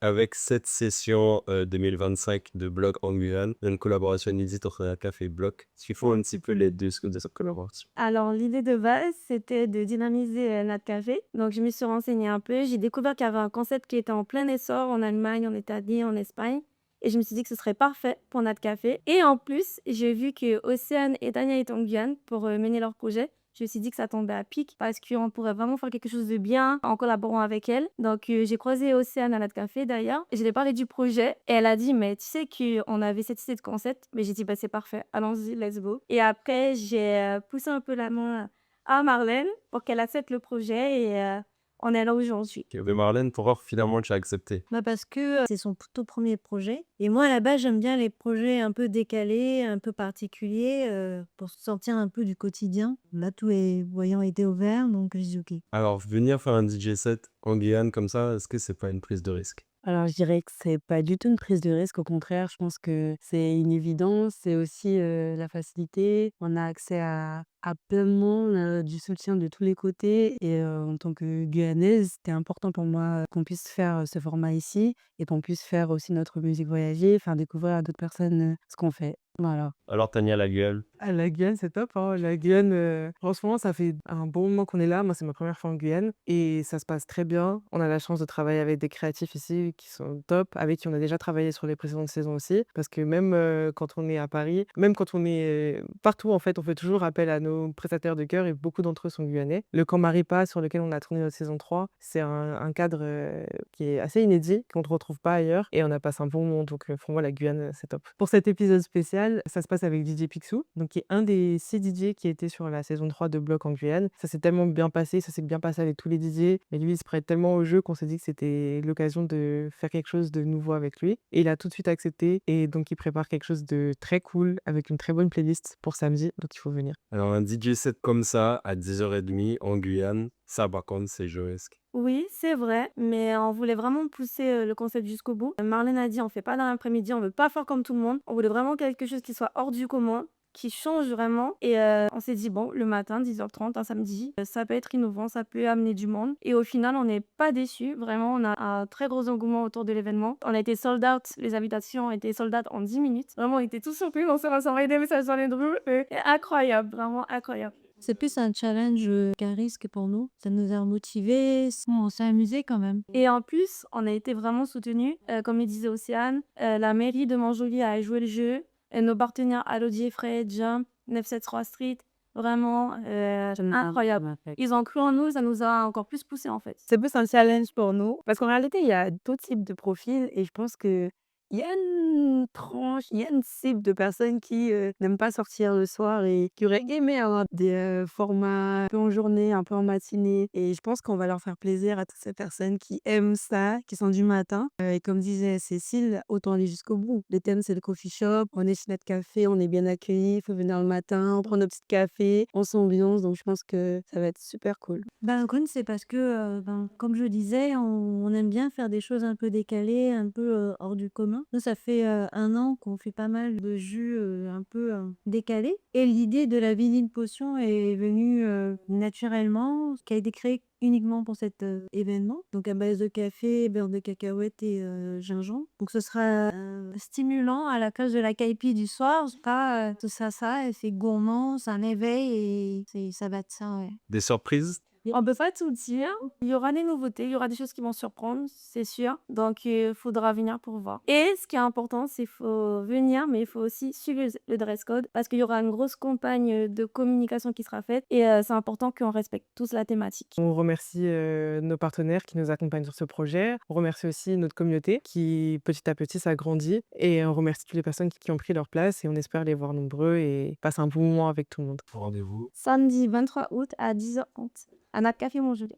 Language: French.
avec cette session 2025 de Bloc en Guyane, une collaboration inédite entre un café et Bloc. Est-ce qu'il faut un petit peu les deux ce que de cette collaboration? Alors, l'idée de base, c'était de dynamiser notre café. Donc, je me suis renseignée un peu. J'ai découvert qu'il y avait un concept qui était en plein essor en Allemagne, en Italie, en Espagne. Et je me suis dit que ce serait parfait pour notre café. Et en plus, j'ai vu que Océane et Tania étaient en Guyane pour mener leur projet. Je me suis dit que ça tombait à pic parce qu'on pourrait vraiment faire quelque chose de bien en collaborant avec elle. Donc, j'ai croisé Océane à notre café d'ailleurs. Je lui ai parlé du projet et elle a dit, mais tu sais qu'on avait cette idée de concept. Mais j'ai dit, bah, c'est parfait, allons-y, let's go. Et après, j'ai poussé un peu la main à Marlène pour qu'elle accepte le projet et on est là aujourd'hui. Ok, mais Marlène, pourquoi finalement tu as accepté? Bah, parce que, c'est son tout 1er projet et moi, à la base, j'aime bien les projets un peu décalés, un peu particuliers, pour sortir un peu du quotidien. Là, tout est voyant était ouvert, donc j'ai dit: «OK». Alors, venir faire un DJ set en Guyane comme ça, est-ce que c'est pas une prise de risque? Alors, je dirais que c'est pas du tout une prise de risque, au contraire, je pense que c'est une évidence, c'est aussi, la facilité. On a accès à plein de monde, du soutien de tous les côtés et en tant que Guyanaise, c'était important pour moi, qu'on puisse faire, ce format ici et qu'on puisse faire aussi notre musique voyager, faire découvrir à d'autres personnes, ce qu'on fait. Voilà. Alors, Tania la gueule. Ah, la Guyane, c'est top, hein. La Guyane, franchement, ça fait un bon moment qu'on est là. Moi, c'est ma première fois en Guyane et ça se passe très bien. On a la chance de travailler avec des créatifs ici qui sont top, avec qui on a déjà travaillé sur les précédentes saisons aussi. Parce que même, quand on est à Paris, même quand on est, partout, en fait, on fait toujours appel à nos prestataires de cœur et beaucoup d'entre eux sont guyanais. Le camp Maripa, sur lequel on a tourné notre saison 3, c'est un cadre, qui est assez inédit, qu'on ne retrouve pas ailleurs et on a passé un bon moment. Donc, pour moi, la Guyane, c'est top. Pour cet épisode spécial, ça se passe avec DJ Picsou, donc qui est un des 6 DJ qui était sur la saison 3 de Bloc en Guyane. Ça s'est tellement bien passé, ça s'est bien passé avec tous les DJ et lui, il se prête tellement au jeu qu'on s'est dit que c'était l'occasion de faire quelque chose de nouveau avec lui et il a tout de suite accepté et donc il prépare quelque chose de très cool avec une très bonne playlist pour samedi, donc il faut venir. Alors, un DJ set comme ça, à 10h30 en Guyane, ça, par contre, c'est joesque. Oui, c'est vrai, mais on voulait vraiment pousser le concept jusqu'au bout. Marlène a dit, on fait pas dans l'après-midi, on veut pas faire comme tout le monde. On voulait vraiment quelque chose qui soit hors du commun, qui change vraiment. Et on s'est dit, bon, le matin, 10h30, un samedi, ça peut être innovant, ça peut amener du monde. Et au final, on n'est pas déçus. Vraiment, on a un très gros engouement autour de l'événement. On a été sold out, les invitations ont été sold out en 10 minutes. Vraiment, on était tous surpris, on s'est envoyé des messages sur les groupes. Incroyable, vraiment incroyable. C'est plus un challenge, qu'un risque pour nous. Ça nous a motivés, on s'est amusés quand même. Et en plus, on a été vraiment soutenus. Comme le disait Océane, la mairie de Montjoly a joué le jeu. Et nos partenaires Alodier Fred, Jump, 973 Street, vraiment incroyable. Ils ont cru en nous, ça nous a encore plus poussé en fait. C'est plus un challenge pour nous parce qu'en réalité, il y a d'autres types de profils et je pense qu'il y a une tranche, il y a une cible de personnes qui, n'aiment pas sortir le soir et qui auraient aimé avoir des, formats un peu en journée, un peu en matinée et je pense qu'on va leur faire plaisir à toutes ces personnes qui aiment ça, qui sont du matin, et comme disait Cécile, autant aller jusqu'au bout. Le thème, c'est le coffee shop, on est chez notre café, on est bien accueillis, il faut venir le matin, on prend nos petits cafés, on s'ambiance donc je pense que ça va être super cool. Ben, Kun, c'est parce que, ben, comme je disais, on aime bien faire des choses un peu décalées, un peu, hors du commun. Nous, ça fait, 1 an qu'on fait pas mal de jus, un peu, décalés et l'idée de la vanille potion est venue, naturellement, qui a été créée uniquement pour cet, événement. Donc à base de café, beurre de cacahuète et gingembre. Donc ce sera, stimulant à la place de la caipi du soir. Pas, tout ça et c'est gourmand, c'est un éveil et ça va de ça, ouais. Des surprises? On peut pas tout dire. Il y aura des nouveautés, il y aura des choses qui vont surprendre, c'est sûr. Donc, il faudra venir pour voir. Et ce qui est important, c'est qu'il faut venir, mais il faut aussi suivre le dress code parce qu'il y aura une grosse campagne de communication qui sera faite et c'est important qu'on respecte tous la thématique. On remercie, nos partenaires qui nous accompagnent sur ce projet. On remercie aussi notre communauté qui, petit à petit, s'agrandit et on remercie toutes les personnes qui ont pris leur place et on espère les voir nombreux et passer un bon moment avec tout le monde. Rendez-vous. Samedi 23 août à 10h30 à notre café Montjoly.